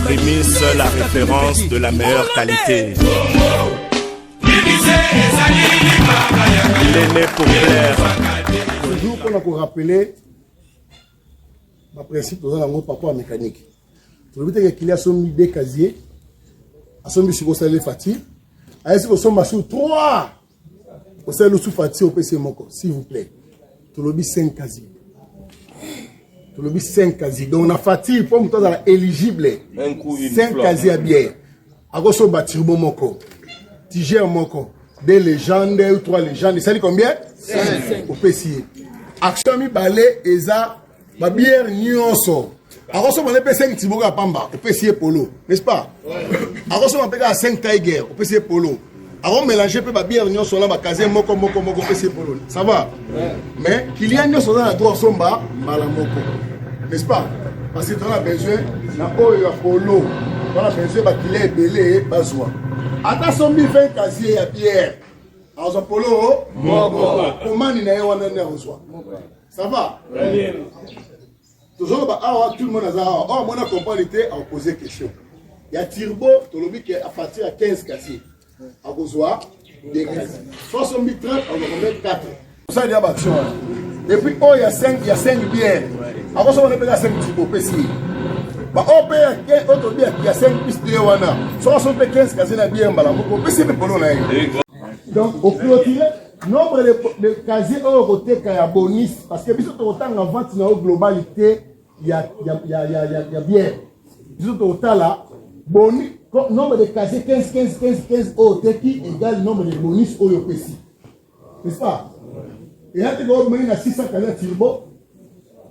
Prémisse, la référence de la meilleure qualité. Il est né pour plaire. Toujours qu'on a pour rappeler ma principe dans un papa mécanique. Tout le monde qu'il y a son idée casier, à son mission sur les fatigues, à ce que son massou 3 au sein de sous fatigue au PC Moko, s'il vous plaît. Tout le monde 5 casiers. Tout le monde 5 casiers. Donc on a fatigue pour nous éligible. 5 casiers à bière. À gauche au bâtiment Moko. Tigère Moko. Des légendes ou 3 légendes. Ça dit combien? 5 au PC. Action mi balé eza ma bière nyonso. Alors on a 5 Tiboga Pamba au PC Polo, n'est-ce pas? Alors on a 5 Tiger au PC Polo. Alors mélanger ma bière nyonso là ma casé moko au PC Polo. Ça va? Mais qu'il y a nyonso dans la droite somba mala moko. N'est-ce pas? Parce que on a besoin na oyo Polo. On a besoin ba qu'il est belé bazwa. Attention mi 20 casier à bière. Alors Polo comment ni na wana na reçoit. Ça va? Toujours, tout le monde a dit, oh, moi, on comprend l'été à poser question. Il y a Turbo, qui est à partir de 15 casiers. À besoin des casiers. Soit on met 30, on va mettre 4. Pour ça, il y a action. Et puis, oh, il y a 5 bières. Avant ça, on appelle 5 Turbo, PC. Oh, il y a 5 pistes de Wana. Soit on fait 15 casiers de bière, on PC, mais pour nous, donc, au clôture, nombre de casiers au côté qu'il y a bonus, parce que bisous autant en vente dans la globalité, il y a bien. Bisous autant là, bonus, nombre de casiers 15 au côté qui égale le nombre de bonus au PC. N'est-ce pas? Et là, tu vas mener à 600 casiers turbo,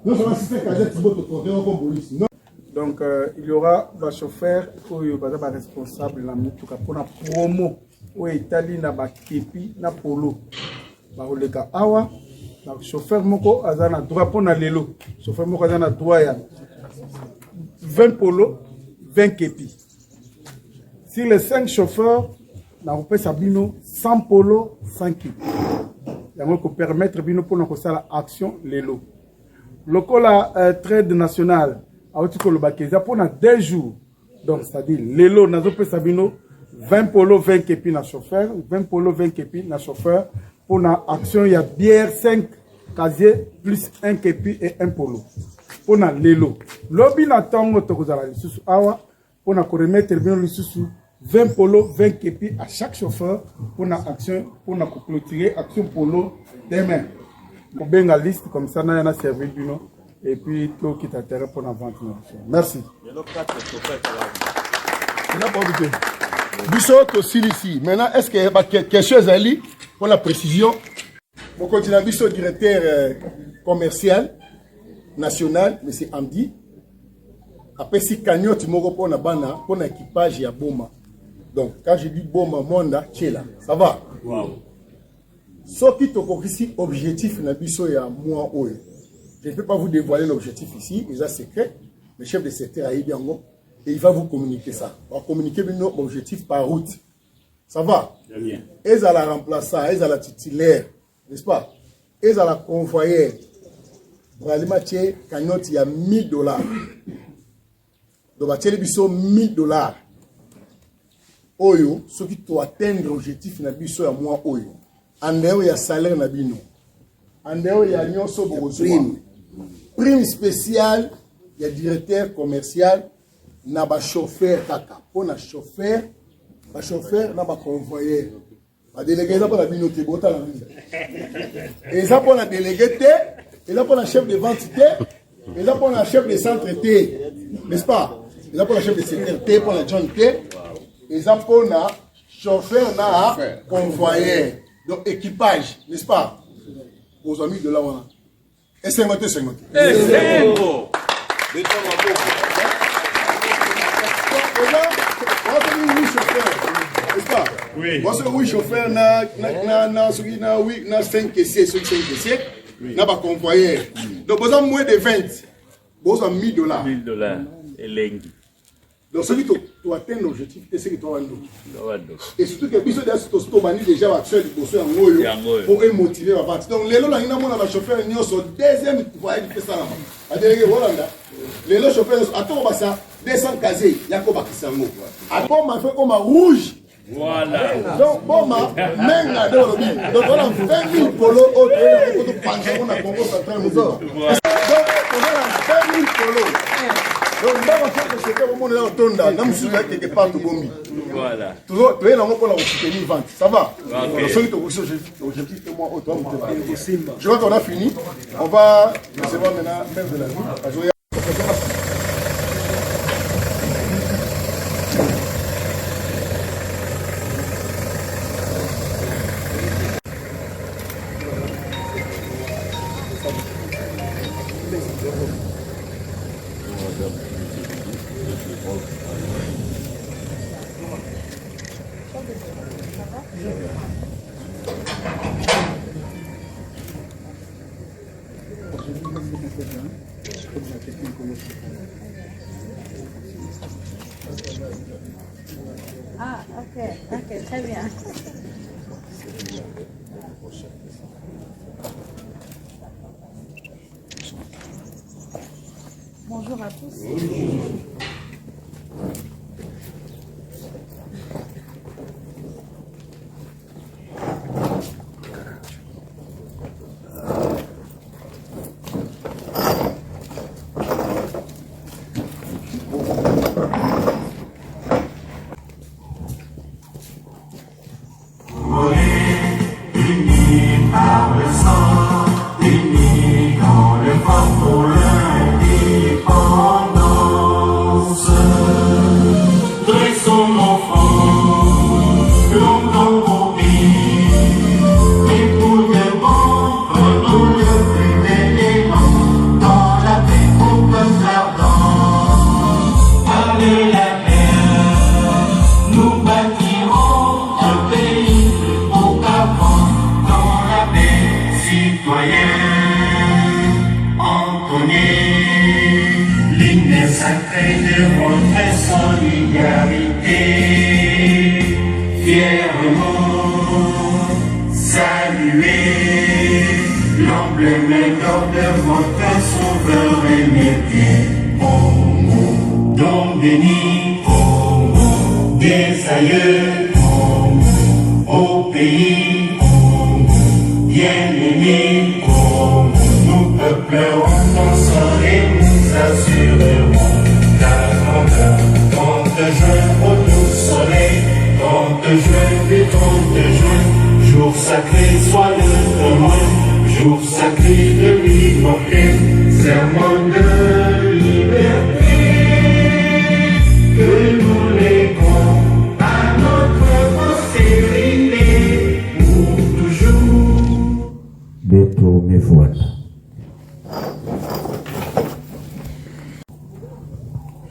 non seulement 600 casiers turbo, tu comptes comme bonus. Donc, il y aura un chauffeur ou un responsable pour la promo. Ou Italie na ba kepi na polo ba oleka awa na chauffeur moko azana droit pour na lelo chauffeur moko azana droit ya 20 polo 20 kepi sur les 5 chauffeurs na opesa bino 100 polo 100 kepi yango ko permettre bino pour na ko sala action lelo lokola trade national auti ko lobakeza pour na 2 jours donc c'est-à-dire lelo nazo pesa bino 20 polo 20 kepi na chauffeur, 20 polo 20 kepi na chauffeur. Pour la action, il y a bière 5 casiers plus 1 kepi et 1 polo. Pour la lelo. Lobby na tango tokozala lisusu awa pour na remettre bien lisusu 20 polo 20 kepi à chaque chauffeur pour la action pour na clôturer action polo demain. Pour bien la liste comme ça na servi bino et puis tout qui t'intéresse pour la vente. Merci. Il n'a pas oublié. Bissot aussi ici. Maintenant, est-ce qu'il y a quelque chose à lire pour la précision? Mon continent Bissot, directeur commercial national, M. Amdi. Après, si cagnotte, tu m'auras pour un équipage, il y a Boma. Donc, quand je dis Boma, Monda, Tchela. Ça va? Wow. Ce qui est ici, objectif, Bissot, il y a moi, je ne peux pas vous dévoiler l'objectif ici, il est secret. Le chef de secteur a dit bien. Et il va vous communiquer ça. On va communiquer notre objectif par route. Ça va? Bien. Ils à la remplaçant, ils à la titulaire, n'est-ce pas? Ils à la convoyeur. Pour aller matcher, cagnotte, il y a $1000. Donc, matcher les bisous $1000. Oyo, ceux qui doivent atteindre l'objectif, na bisou à moi, oyo. En dehors, il y a salaire, na bino. En dehors, il y a nyonso prime. Prime spéciale, il y a directeur commercial. Na ba chauffeur kaka pour na chauffeur na ba convoyeur ba délégué ça pour la binoté bota la et ça pour la délégué et là pour la chef de vente et là pour la chef de centre T, n'est-ce pas? Et là pour la chef de secteur T pour la John T et ça pour na chauffeur na convoyeur donc équipage, n'est-ce pas? Aux amis de là on et 50 et 50 oui. Moi, c'est oui, chauffeur, na 5 caissiers, 5 caissiers, na ba convoyeur. Donc, vous avez moins de 20, vous avez $1000. $1000 et lengi. Donc, celui qui doit atteindre l'objectif, c'est ce que tu vas faire. Et surtout que Bisso Tobani déjà va faire du bosseur pour motiver la partie. Donc, les gens qui ont chauffeur, ils sont deuxième voyage de ça. Les gens chauffeurs, attends, ça 200 casiers, il y a quoi qui s'en va. Après, on m'a fait comme un rouge. Voilà. Donc, bon, donc, on a 20 000 polos au Congo. Donc, on a 20 000 polos. Donc, c'était au moment où on a quelque part de Gombi. Voilà. Toujours, tu es dans mon point, on a vente. Ça va? Donc, celui qui est objectif, c'est moi, je crois qu'on a fini. On va recevoir maintenant le maire de la ville. Ah, ok, très bien. Bonjour à tous.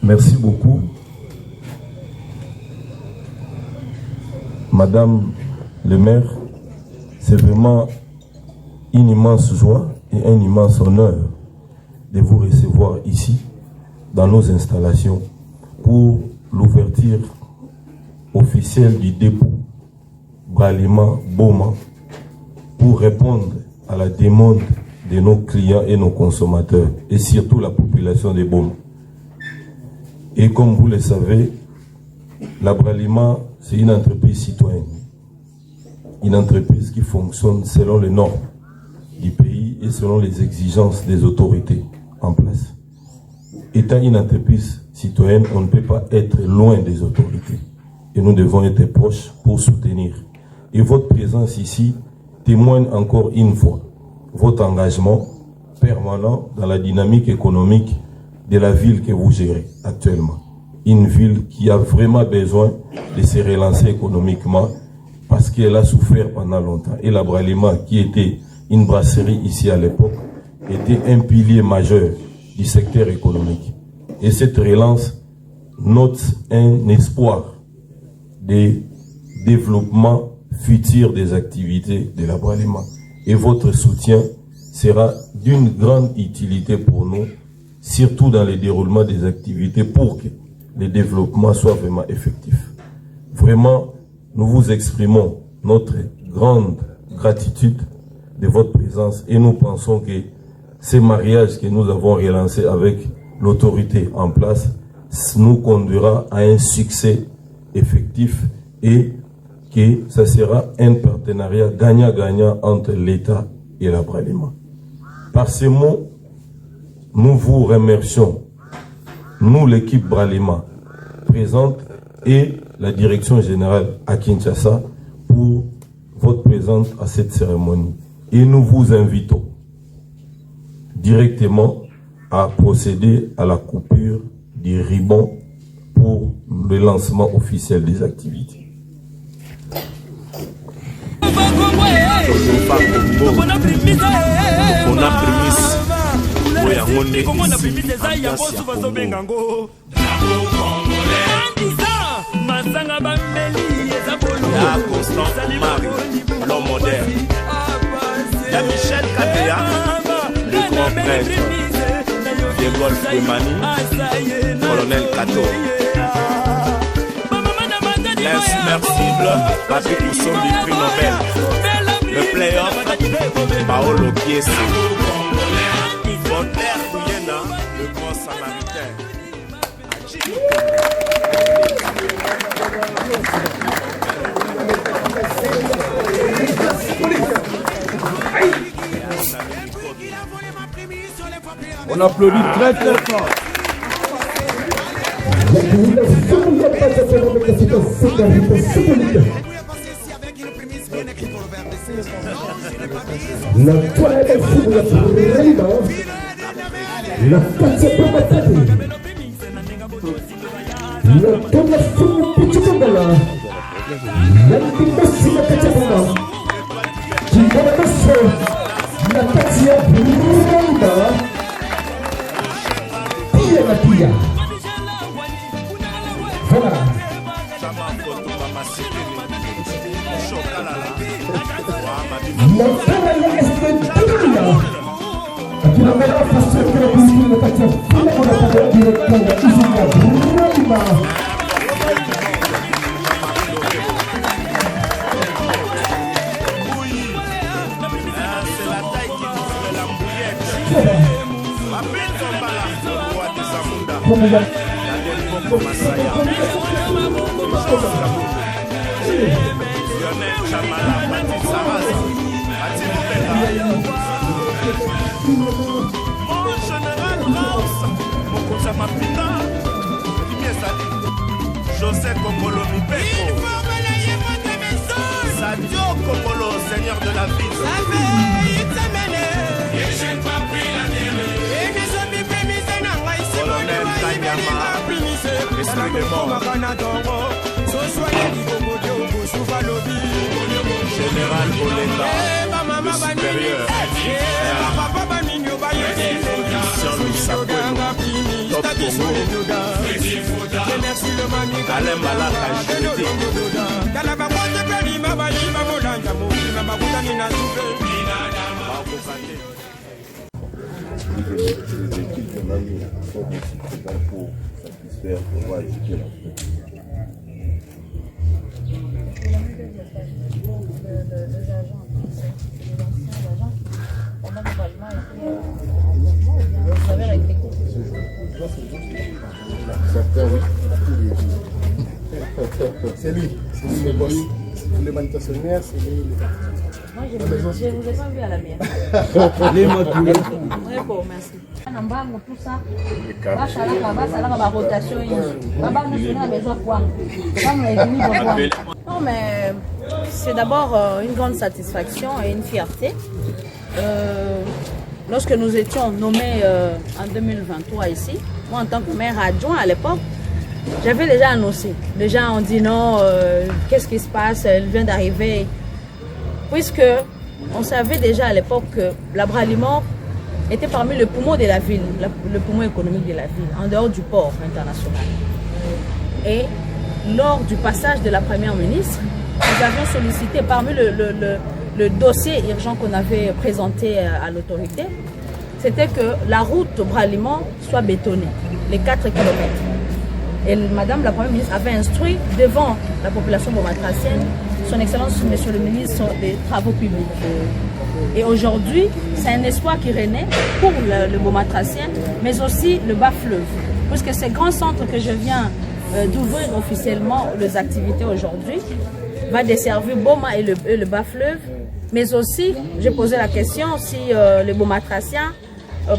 Merci beaucoup. Madame le maire, c'est vraiment une immense joie et un immense honneur de vous recevoir ici, dans nos installations, pour l'ouverture officielle du dépôt Bralima Boma, pour répondre à la demande de nos clients et nos consommateurs, et surtout la population de Boma. Et comme vous le savez, la Bralima, c'est une entreprise citoyenne. Une entreprise qui fonctionne selon les normes du pays et selon les exigences des autorités en place. Étant une entreprise citoyenne, on ne peut pas être loin des autorités. Et nous devons être proches pour soutenir. Et votre présence ici témoigne encore une fois votre engagement permanent dans la dynamique économique de la ville que vous gérez actuellement. Une ville qui a vraiment besoin de se relancer économiquement parce qu'elle a souffert pendant longtemps. Et la Bralima, qui était une brasserie ici à l'époque, était un pilier majeur du secteur économique. Et cette relance note un espoir de développement futur des activités de la Bralima. Et votre soutien sera d'une grande utilité pour nous, surtout dans le déroulement des activités, pour que le développement soit vraiment effectif. Vraiment, nous vous exprimons notre grande gratitude de votre présence et nous pensons que ces mariages que nous avons relancés avec l'autorité en place nous conduira à un succès effectif et que ça sera un partenariat gagnant-gagnant entre l'État et la Bralima. Par ces mots, nous vous remercions, nous l'équipe Bralima présente et la direction générale à Kinshasa pour votre présence à cette cérémonie. Et nous vous invitons directement à procéder à la coupure du ruban pour le lancement officiel des activités. L'homme moderne. Il y a Michel Katea, le grand prêtre, Diego Fouemani, colonel Kato. L'insubmersible, Papi Pousson du prix Nobel. Le playoff, Paolo Kiesi. Voltaire Kouyena, le grand samaritain. On applaudit très très fort. José Kokolo Mipeko, Sadio Kokolo, seigneur de la ville. Colonel Kanyama, esprit de mort. Général Olenga, le supérieur. Top Congo. Alain Malaka, pour satisfaire, pouvoir éduquer C'est lui le boss. Les manutentionnaires, c'est lui. Moi, je ne vous ai pas vu à la mienne. Très beau, merci. Tout ça, non, mais c'est d'abord une grande satisfaction et une fierté. Lorsque nous étions nommés en 2023 ici, moi en tant que maire adjoint à l'époque, j'avais déjà annoncé. Les gens ont dit non, qu'est-ce qui se passe, elle vient d'arriver. Puisque on savait déjà à l'époque que la Bralima était parmi le poumon de la ville, le poumon économique de la ville, en dehors du port international. Et lors du passage de la première ministre, nous avions sollicité parmi le dossier urgent qu'on avait présenté à l'autorité, c'était que la route Bralima soit bétonnée, les 4 km. Et Madame la Première ministre avait instruit devant la population bomatracienne son Excellence Monsieur le ministre des Travaux publics. Et aujourd'hui, c'est un espoir qui renaît pour le bomatracien, mais aussi le bas-fleuve. Puisque ces grands centres que je viens d'ouvrir officiellement les activités aujourd'hui va desservir Boma et le bas-fleuve. Mais aussi, j'ai posé la question si les bomatraciens,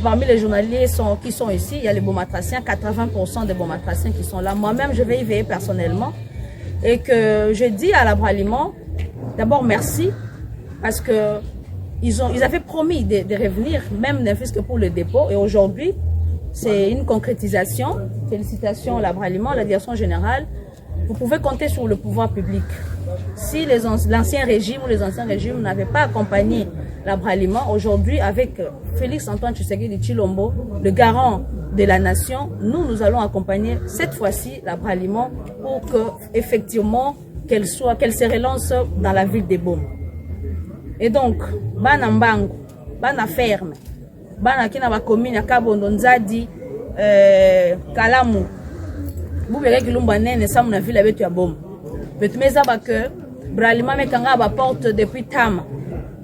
parmi les journalistes qui sont ici, il y a les bomatraciens, 80% des bomatraciens qui sont là. Moi-même, je vais y veiller personnellement. Et que je dis à l'Abraliment, d'abord merci, parce que ils avaient promis de revenir, même ne fût-ce que pour le dépôt. Et aujourd'hui, c'est une concrétisation. Félicitations à l'Abraliment, à la direction générale. Vous pouvez compter sur le pouvoir public. Si l'ancien régime ou les anciens régimes n'avaient pas accompagné l'Abraliment, aujourd'hui, avec Félix-Antoine Tshisekedi Tshilombo, le garant de la nation, nous allons accompagner cette fois-ci l'Abraliment pour que, effectivement, qu'elle se relance dans la ville des Boma. Et donc, bana mbangu, bana ferme, bana kina ba commune ya Kabondo Nzadi, Kalamu, bubere kilumba nene samu na ville betu ya Boma. Betu meza ba que Bralima mekanga ba porte depuis Tama.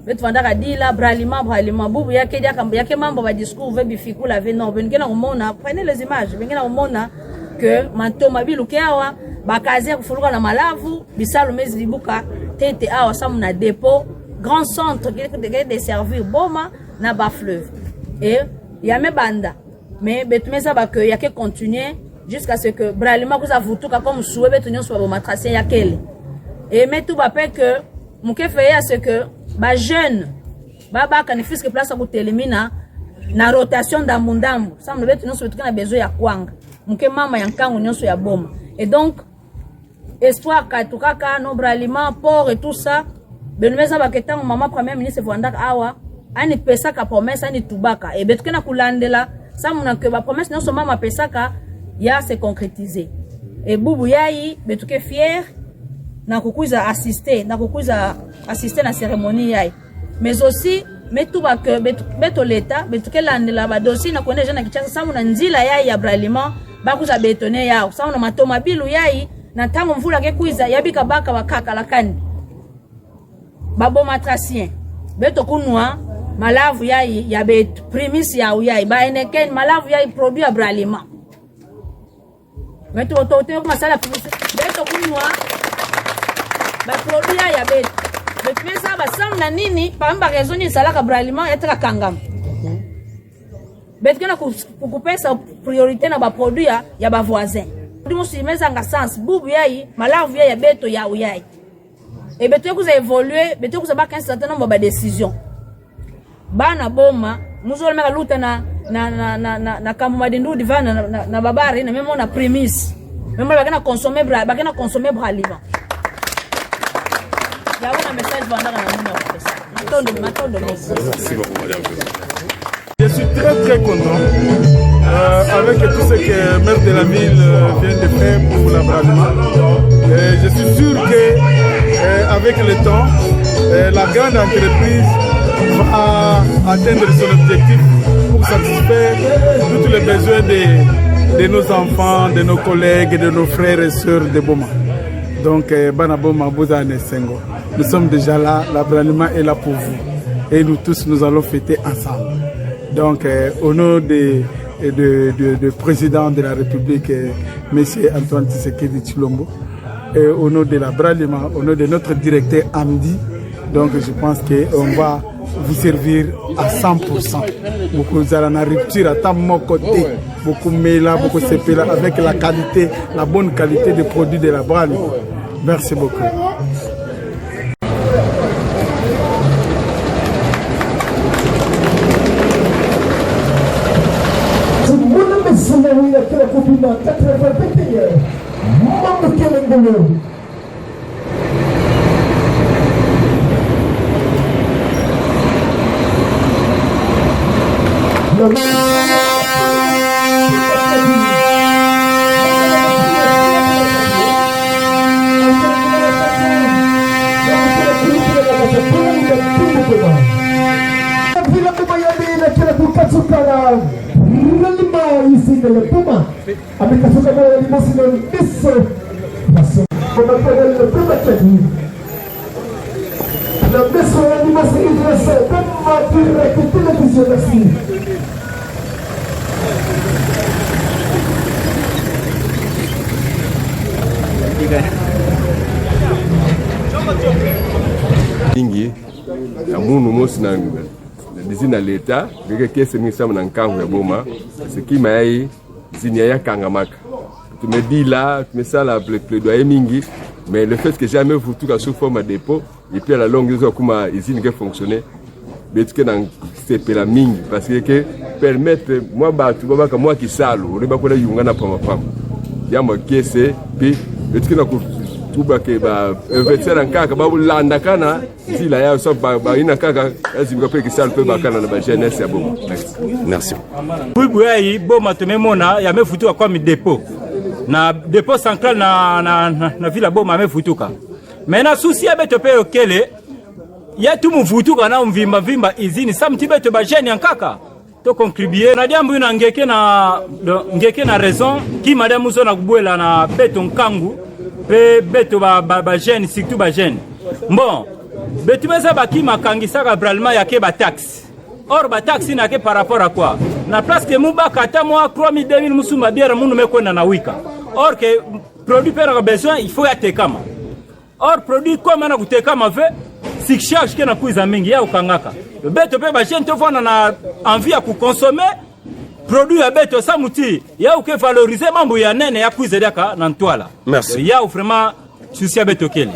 Betu vandaka dila Bralima bubu yake yake mambo ba discours vebi fikula ve non bengena umona, prenez les images, bengena umona que mantoma biluke awa bakaze kufuluka na malavu bisalo mezi libuka tete awa samu na dépôt grand centre qui est desservir Boma na bas-fleuve. Et il y a mes bandes. Mais betumeza ba que y a que continuer jusqu'à ce que Bralima vous a vutuka comme souhait betunyo soit bomatracien ya kele. Et mais tout va faire que mon ke fait à ce que ba jeune baba kan fiske place à kutelimina na rotation d'ambundambu. Ça me betunyo soit na besoin ya kwanga. Mon ke mama ya nkangu nyonso ya Boma. Et donc espoir katukaka no Bralima port et tout ça. Benumeza baketa maman première ministre Vandaka awa ani pesaka promesse ani tubaka et betukena kulandela ça mona que ba promesse non seulement ma pesaka ya se concrétiser et bubu yayi betuke fier na kukuza assister na cérémonie yayi mais aussi metuba que beto leta betuke landela ba dossier na koneja na kichasa ça mona nzila yayi ya Bralima bakuza betone yao ça mona matoma bilu yayi na tango mvula ke kuiza yabika baka bakaka lakani babo matracien beto kunwa malavu yayi ya beto primis ya yayi ba eneken malavu yayi produit ya Bralima beto otote ko masala primis beto kunwa ba produit ya beto pesa ba sam na nini pamba raison ni salaka Bralima etra kangam beto kana kukupesa priorité na ba produit ya ba voisin ndimo simeza nga sens bubu yayi malavu yayi ya beto ya yayi. Et beto kuza évoluer, beto kuza ba 15 certain nombre de décisions. Bana Boma, muzole meka luta na kamuma dindu divana na babari na même on a prémisse. Même bakana consommer Bralima. Ya wana message vandaka na muna. Matondo. Merci beaucoup madame. Je suis très content avec tout ce que le maire de la ville vient de faire pour la Bralima. Je suis sûr que avec le temps, la grande entreprise va atteindre son objectif pour satisfaire tous les besoins de nos enfants, de nos collègues, de nos frères et sœurs de Boma. Donc, Banaboma Bouzane Sengo. Nous sommes déjà là, la Bralima est là pour vous. Et nous tous, nous allons fêter ensemble. Donc, au nom du président de la République, M. Antoine Tshisekedi Tshilombo, et au nom de la Bralima, au nom de notre directeur Amdi, donc je pense qu'on va vous servir à 100%. Beaucoup de rupture à mon côté, beaucoup de beaucoup de avec la qualité, la bonne qualité des produits de la Bralima. Merci beaucoup. Ici zine le puma amekasuka kwa limosi na miso basi kwa kwa le puma chini la miso ya limosi Idrissa kama direct télévision merci. Ingi ya munu mosi na dizina leta ngeke kese mingi na nkangu ya boma ce qui m'a zinia ya kangamaka tu me dis là tu me ça la plaidoyer mingi mais le fait que jamais vous tout sous forme de dépôt et puis à la longue ils ont comme usine qui fonctionner mais que dans c'est la mingi parce que permettre moi ba tu baba comme moi qui salo on ba ko la yunga na pama pam ya mo kese puis mais que na tuba ke ba investir en kaka ba landa kana zila ya so ba ina kaka ezimka pe kisal pe ba kana na ba jeunesse ya boma. Merci. Buibuyi boma tumemona ya mefutuka kwa dépôt na dépôt central na vila boma mefutuka mena susi ya beto pe okele ya tu mvutuka na mvimba vimba izini samti beto ba jeune en kaka to contribuer na diambu ina ngeke na raison ki madame zo na kubwela na beto nkangu pe beto ba jeune surtout ba jeune bon beto meza baki makangisaka bralma yake ba taxe or ba taxe na ke par rapport à quoi na place que muba kata moi 3000 2000 musuma bière munu mekwenda na wika or que produit pera besoin il faut yate kama or produit comme na kutekama ve si charge ke na kuiza mingi ya ukangaka beto pe ba jeune to fona na envie ya ku consommer produit ya beto samuti ya uke valoriser mambo ya nene ya kuiza daka na ntwala. Merci. Ya vraiment souci ya beto kele.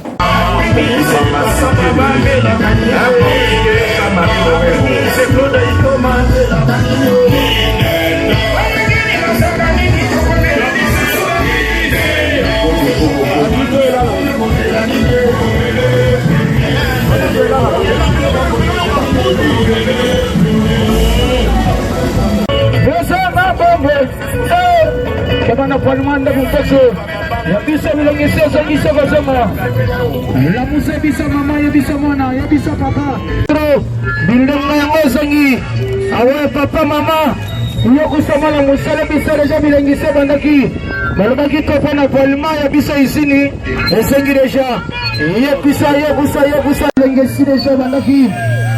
Kemana Palmanda Mumposo ya bisa bilangisa sa isa kasama la musa bisa mama ya bisa mwana ya bisa papa bindang na ngosangi awe papa mama yo kusama la musa la bisa deja bilangisa bandaki balabaki topa na Palma ya bisa isini esengi deja ya bisa bilangisa deja bandaki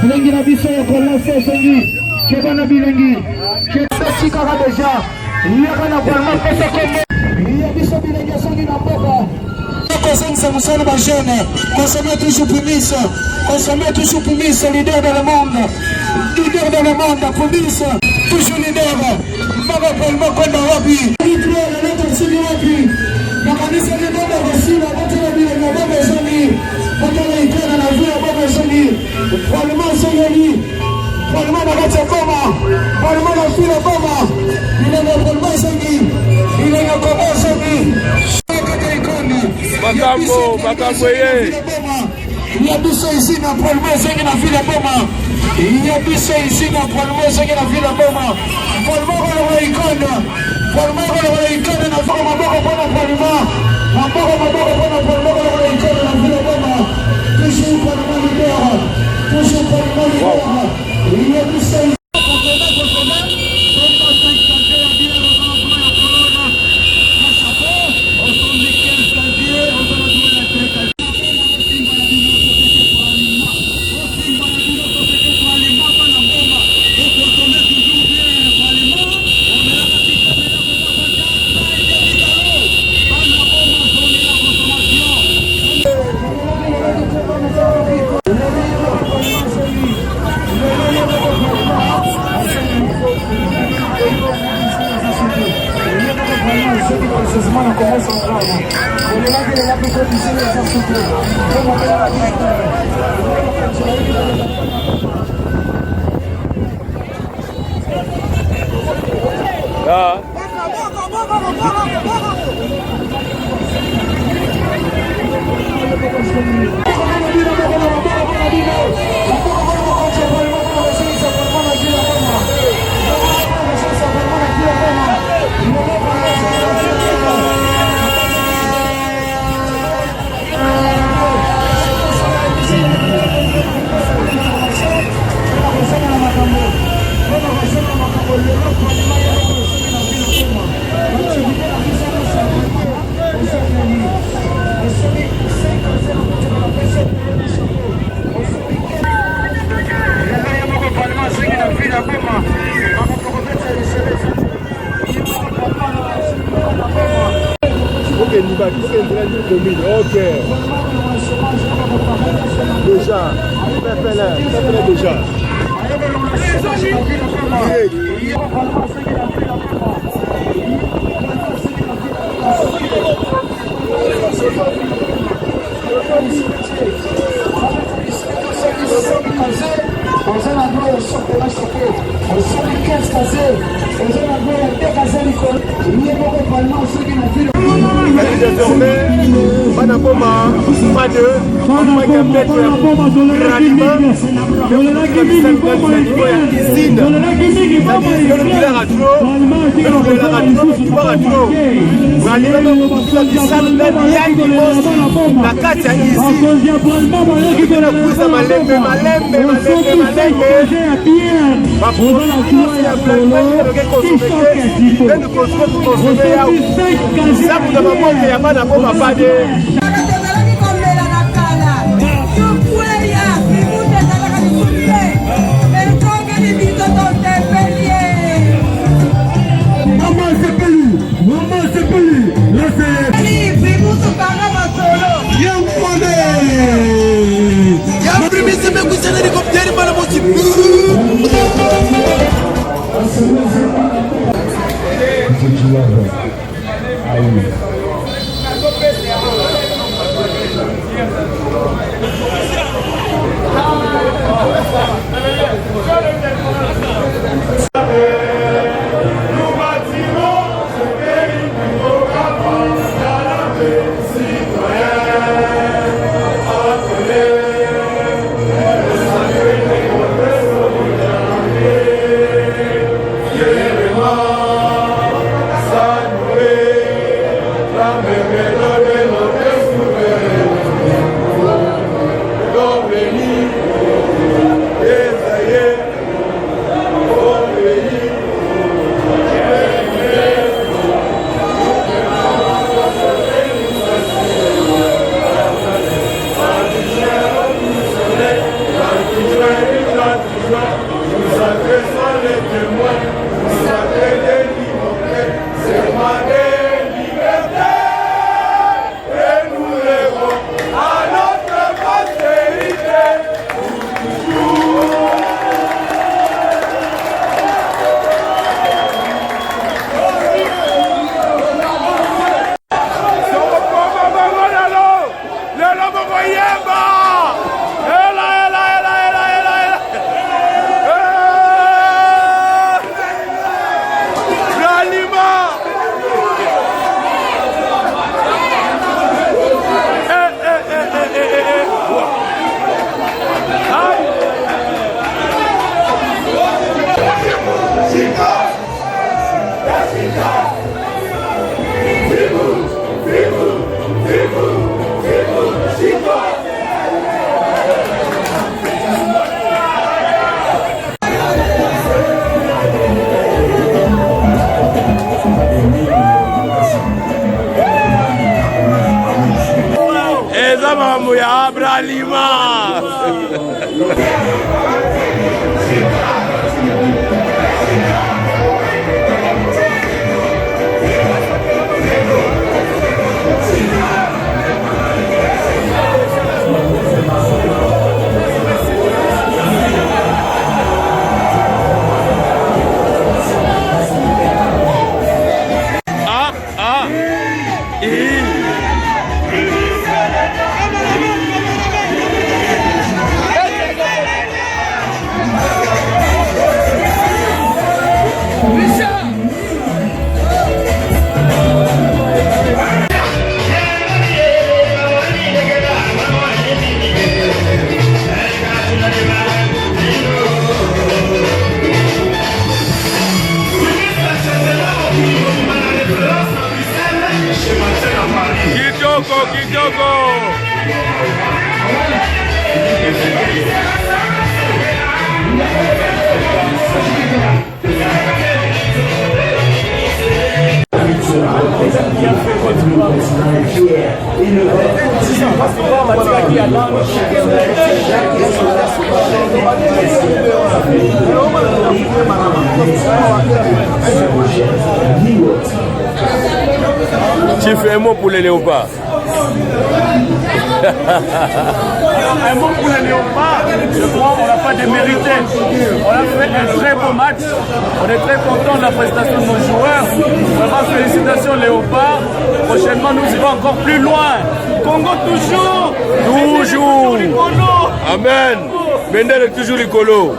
bilangi na bisa ya Palma esengi kebana bilangi kebachika deja Yabana Palma pesa kombo. Yabisa bilenga songi na boka. Consommer musana ba jeune. Consommer toujours Pumis, leader dans le monde. Leader dans le monde, Pumis, toujours leader. Mama Palma kwenda wapi? Kitro na leta sini wapi? Na kanisa ni baba wasila, watu wa bilenga baba songi. Watu wa ikana na via baba songi. Palma songi. Palma na wacha koma. Palma na fila koma. Bakambo ye Yabiso ici na Palma zengi na vile boma. Yabiso ici na Palma zengi na vile boma. Palma kwa ikona. Palma kwa ikona na fika maboko kwa Palma. Maboko kwa Palma kwa ikona na vile boma. Toujours Palma libera. Toujours Palma libera. Yabiso Ok. Déjà. Fais-le déjà. Désormais, Banaboma, pas de, Chiffre, un mot pour les léopards. Un mot pour les léopards, je crois qu'on n'a pas démérité. On a fait un très beau match. On est très content de la prestation de nos joueurs. Vraiment félicitations léopards. Prochainement nous irons encore plus loin. Congo toujours. Toujours. Amen. Mendel est toujours l'écolo.